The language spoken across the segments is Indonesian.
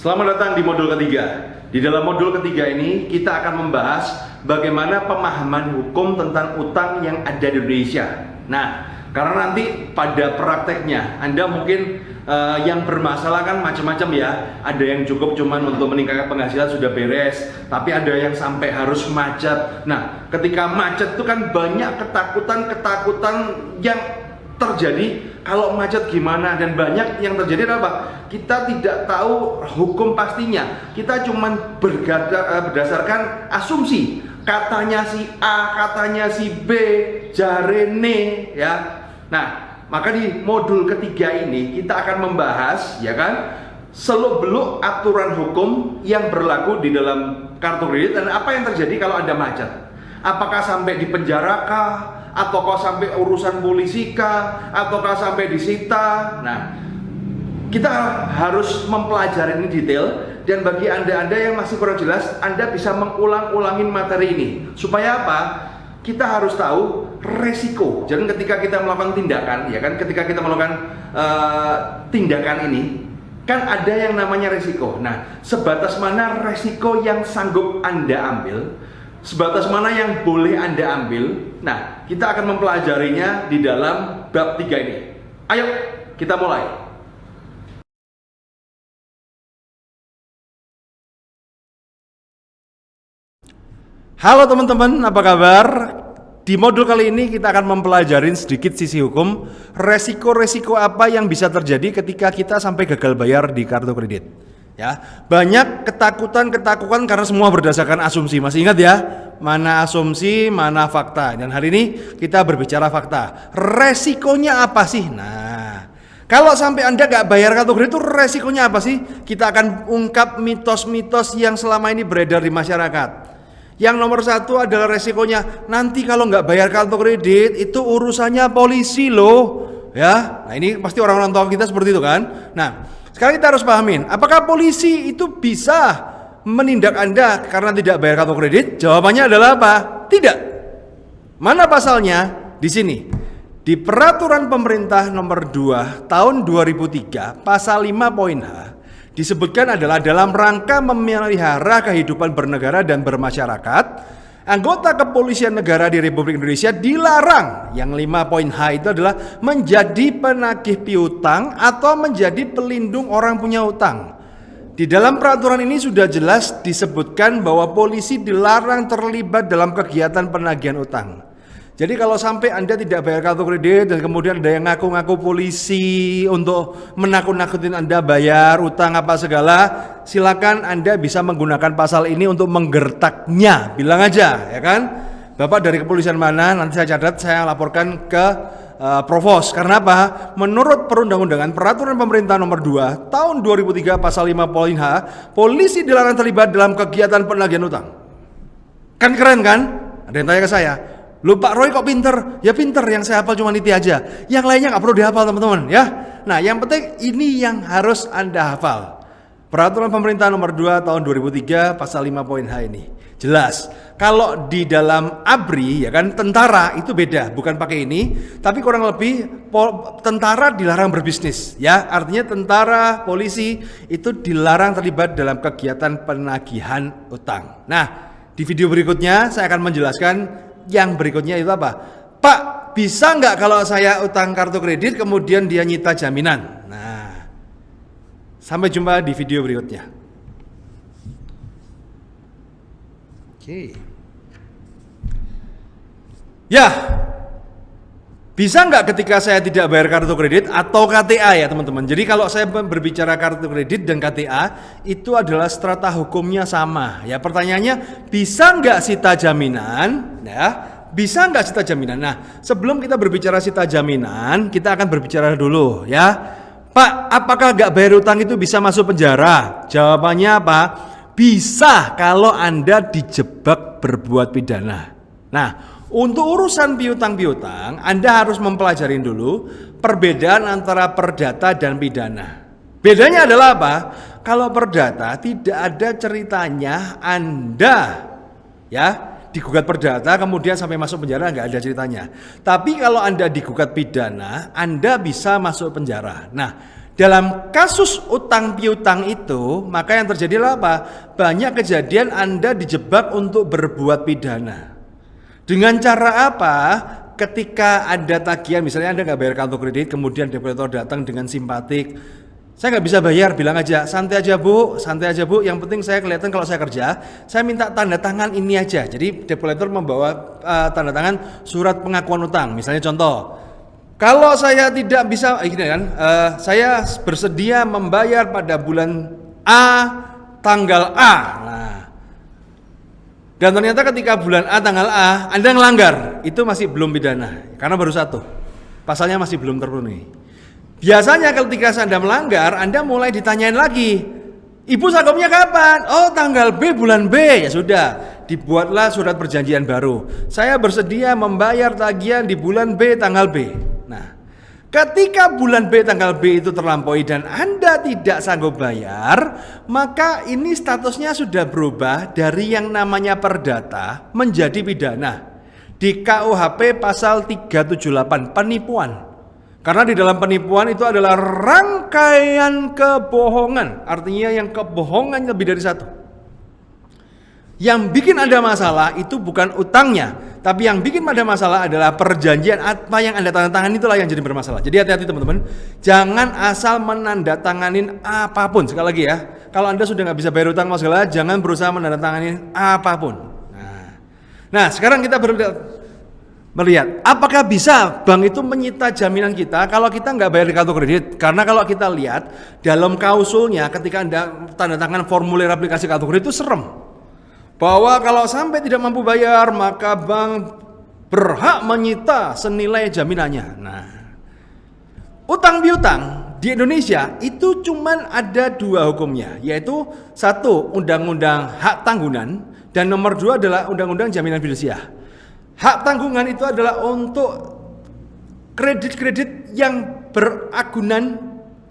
Selamat datang di modul ketiga. Di dalam modul ketiga ini kita akan membahas bagaimana pemahaman hukum tentang utang yang ada di Indonesia. Nah, karena nanti pada prakteknya Anda mungkin yang bermasalah kan macam-macam ya. Ada yang cukup cuman untuk meningkatkan penghasilan sudah beres, tapi ada yang sampai harus macet. Nah, ketika macet itu kan banyak ketakutan yang terjadi. Kalau macet gimana, dan banyak yang terjadi adalah apa? Kita tidak tahu hukum pastinya. Kita cuman berdasarkan asumsi. Katanya si A, katanya si B, jarene ya. Nah, maka di modul ketiga ini kita akan membahas ya kan seluk-beluk aturan hukum yang berlaku di dalam kartu kredit dan apa yang terjadi kalau Anda macet. Apakah sampai dipenjarakah? Ataukah sampai urusan polisi kah? Ataukah sampai disita? Nah, kita harus mempelajari ini detail. Dan bagi anda yang masih kurang jelas, Anda bisa mengulang-ulangin materi ini. Supaya apa? Kita harus tahu resiko. Jadi ketika kita melakukan tindakan, ya kan, ketika kita melakukan tindakan ini, kan ada yang namanya resiko. Nah, sebatas mana resiko yang sanggup Anda ambil, sebatas mana yang boleh Anda ambil. Nah, kita akan mempelajarinya di dalam bab 3 ini. Ayo, kita mulai. Halo teman-teman, apa kabar? Di modul kali ini kita akan mempelajari sedikit sisi hukum, resiko-resiko apa yang bisa terjadi ketika kita sampai gagal bayar di kartu kredit. Ya, banyak ketakutan karena semua berdasarkan asumsi. Masih ingat ya? Mana asumsi, mana fakta. Dan hari ini kita berbicara fakta. Resikonya apa sih? Nah, kalau sampai Anda nggak bayar kartu kredit itu resikonya apa sih? Kita akan ungkap mitos-mitos yang selama ini beredar di masyarakat. Yang nomor satu adalah resikonya nanti kalau nggak bayar kartu kredit itu urusannya polisi loh. Ya, nah ini pasti orang-orang tua kita seperti itu kan. Nah, sekarang kita harus pahamin, apakah polisi itu bisa menindak Anda karena tidak bayar kartu kredit? Jawabannya adalah apa? Tidak. Mana pasalnya? Di sini. Di Peraturan Pemerintah Nomor 2 Tahun 2003, Pasal 5 poin H, disebutkan adalah dalam rangka memelihara kehidupan bernegara dan bermasyarakat, anggota kepolisian negara di Republik Indonesia dilarang, yang 5 poin H itu adalah menjadi penagih piutang atau menjadi pelindung orang punya utang. Di dalam peraturan ini sudah jelas disebutkan bahwa polisi dilarang terlibat dalam kegiatan penagihan utang. Jadi kalau sampai Anda tidak bayar kartu kredit dan kemudian ada yang ngaku-ngaku polisi untuk menakut-nakutin Anda bayar utang apa segala, silakan Anda bisa menggunakan pasal ini untuk menggertaknya. Bilang aja, ya kan? Bapak dari kepolisian mana? Nanti saya catat, saya laporkan ke Provos. Karena apa? Menurut perundang-undangan Peraturan Pemerintah Nomor 2 Tahun 2003 Pasal 5 poin H, polisi dilarang terlibat dalam kegiatan penagihan utang. Kan keren kan? Ada yang tanya ke saya, "Loh Pak Roy kok pinter?" Ya pinter, yang saya hafal cuma itu aja. Yang lainnya nggak perlu dihafal teman-teman ya. Nah, yang penting ini yang harus Anda hafal. Peraturan Pemerintah Nomor 2 Tahun 2003 Pasal 5 poin H ini. Jelas. Kalau di dalam ABRI ya kan, tentara itu beda, bukan pakai ini, tapi kurang lebih tentara dilarang berbisnis ya. Artinya tentara, polisi itu dilarang terlibat dalam kegiatan penagihan utang. Nah, di video berikutnya saya akan menjelaskan yang berikutnya itu apa? Pak, bisa nggak kalau saya utang kartu kredit kemudian dia nyita jaminan? Nah, sampai jumpa di video berikutnya. Oke. Ya, bisa nggak ketika saya tidak bayar kartu kredit atau KTA ya teman-teman. Jadi kalau saya berbicara kartu kredit dan KTA itu adalah strata hukumnya sama. Ya, pertanyaannya bisa nggak sita jaminan? Ya, bisa nggak sita jaminan? Nah, sebelum kita berbicara sita jaminan, kita akan berbicara dulu ya. Pak, apakah nggak bayar utang itu bisa masuk penjara? Jawabannya apa? Bisa kalau Anda dijebak berbuat pidana. Nah, untuk urusan piutang-piutang, Anda harus mempelajari dulu perbedaan antara perdata dan pidana. Bedanya adalah apa? Kalau perdata tidak ada ceritanya Anda ya digugat perdata kemudian sampai masuk penjara, nggak ada ceritanya. Tapi kalau Anda digugat pidana, Anda bisa masuk penjara. Nah, Dalam kasus utang piutang itu, maka yang terjadi adalah apa? Banyak kejadian Anda dijebak untuk berbuat pidana. Dengan cara apa? Ketika ada tagihan, misalnya Anda nggak bayar kartu kredit, kemudian debt collector datang dengan simpatik, saya nggak bisa bayar, bilang aja, santai aja bu, yang penting saya kelihatan kalau saya kerja, saya minta tanda tangan ini aja. Jadi debt collector membawa tanda tangan surat pengakuan utang, misalnya contoh, kalau saya tidak bisa, saya bersedia membayar pada bulan A, tanggal A. Nah, dan ternyata ketika bulan A, tanggal A, Anda ngelanggar, itu masih belum pidana, karena baru satu, pasalnya masih belum terpenuhi. Biasanya ketika Anda melanggar, Anda mulai ditanyain lagi, Ibu sanggupnya kapan? Oh, tanggal B, bulan B. Ya sudah, dibuatlah surat perjanjian baru. Saya bersedia membayar tagihan di bulan B, tanggal B. Nah, ketika bulan B, tanggal B itu terlampaui dan Anda tidak sanggup bayar, maka ini statusnya sudah berubah dari yang namanya perdata menjadi pidana. Di KUHP pasal 378, penipuan. Karena di dalam penipuan itu adalah rangkaian kebohongan. Artinya yang kebohongan lebih dari satu. Yang bikin ada masalah itu bukan utangnya, tapi yang bikin ada masalah adalah perjanjian apa yang Anda tanda tangan, itulah yang jadi bermasalah. Jadi hati-hati teman-teman, jangan asal menandatanganin apapun. Sekali lagi ya, kalau Anda sudah nggak bisa bayar utang masalah, jangan berusaha menandatanganin apapun. Nah, sekarang kita melihat apakah bisa bank itu menyita jaminan kita kalau kita nggak bayar di kartu kredit. Karena kalau kita lihat dalam klausulnya ketika Anda tanda tangan formulir aplikasi kartu kredit itu serem, bahwa kalau sampai tidak mampu bayar maka bank berhak menyita senilai jaminannya. Nah, utang piutang di Indonesia itu cuman ada dua hukumnya, yaitu satu undang-undang hak tanggungan dan nomor dua adalah undang-undang jaminan fidusia. Hak tanggungan itu adalah untuk kredit-kredit yang beragunan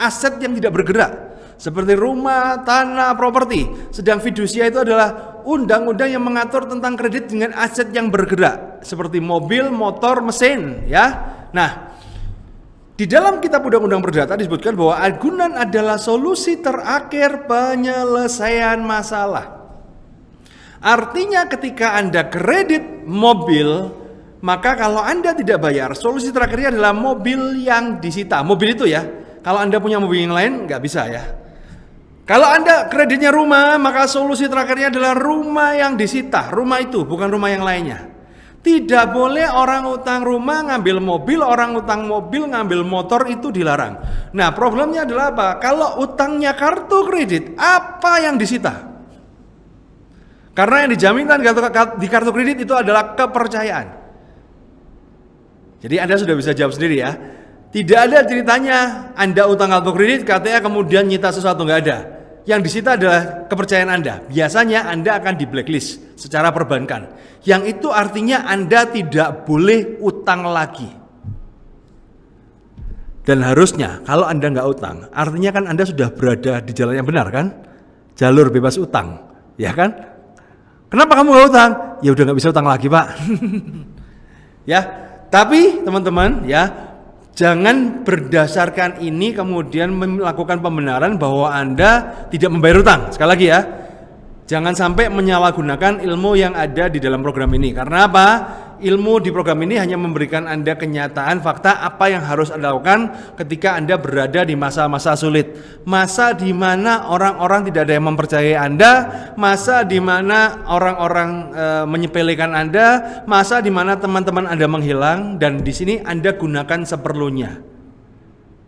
aset yang tidak bergerak, seperti rumah, tanah, properti. Sedang fidusia itu adalah undang-undang yang mengatur tentang kredit dengan aset yang bergerak, seperti mobil, motor, mesin, ya. Nah, di dalam kitab undang-undang perdata disebutkan bahwa agunan adalah solusi terakhir penyelesaian masalah. Artinya ketika Anda kredit mobil, maka kalau Anda tidak bayar, solusi terakhirnya adalah mobil yang disita. Mobil itu ya, kalau Anda punya mobil yang lain nggak bisa ya. Kalau Anda kreditnya rumah, maka solusi terakhirnya adalah rumah yang disita. Rumah itu, bukan rumah yang lainnya. Tidak boleh orang utang rumah ngambil mobil, orang utang mobil ngambil motor, itu dilarang. Nah, problemnya adalah apa? Kalau utangnya kartu kredit, apa yang disita? Karena yang dijaminkan di kartu kredit itu adalah kepercayaan. Jadi Anda sudah bisa jawab sendiri ya. Tidak ada ceritanya Anda utang kartu kredit, katanya kemudian nyita sesuatu, nggak ada. Yang disita adalah kepercayaan Anda. Biasanya Anda akan di blacklist secara perbankan. Yang itu artinya Anda tidak boleh utang lagi. Dan harusnya kalau Anda nggak utang, artinya kan Anda sudah berada di jalan yang benar kan? Jalur bebas utang, ya kan? Kenapa kamu nggak utang? Ya udah nggak bisa utang lagi pak. Ya, tapi teman-teman ya, jangan berdasarkan ini kemudian melakukan pembenaran bahwa Anda tidak membayar utang. Sekali lagi ya, jangan sampai menyalahgunakan ilmu yang ada di dalam program ini. Karena apa? Ilmu di program ini hanya memberikan Anda kenyataan fakta apa yang harus Anda lakukan ketika Anda berada di masa-masa sulit. Masa di mana orang-orang tidak ada yang mempercayai Anda, masa di mana orang-orang menyepelekan Anda, masa di mana teman-teman Anda menghilang, dan di sini Anda gunakan seperlunya.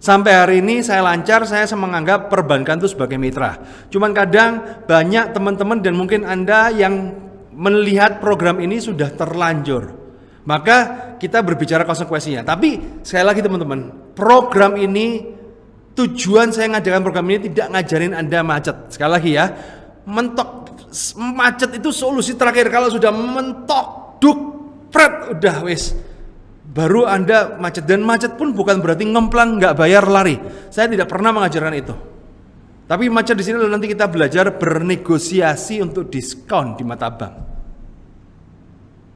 Sampai hari ini saya lancar, saya menganggap perbankan itu sebagai mitra. Cuman kadang banyak teman-teman dan mungkin Anda yang melihat program ini sudah terlanjur. Maka kita berbicara konsekuensinya. Tapi sekali lagi teman-teman, program ini, tujuan saya ngajarkan program ini tidak ngajarin Anda macet. Sekali lagi ya, macet itu solusi terakhir. Kalau sudah mentok, duk, pret, udah wes, baru Anda macet. Dan macet pun bukan berarti ngemplang, nggak bayar, lari. Saya tidak pernah mengajarkan itu. Tapi macet di sini nanti kita belajar bernegosiasi untuk diskon di mata bank.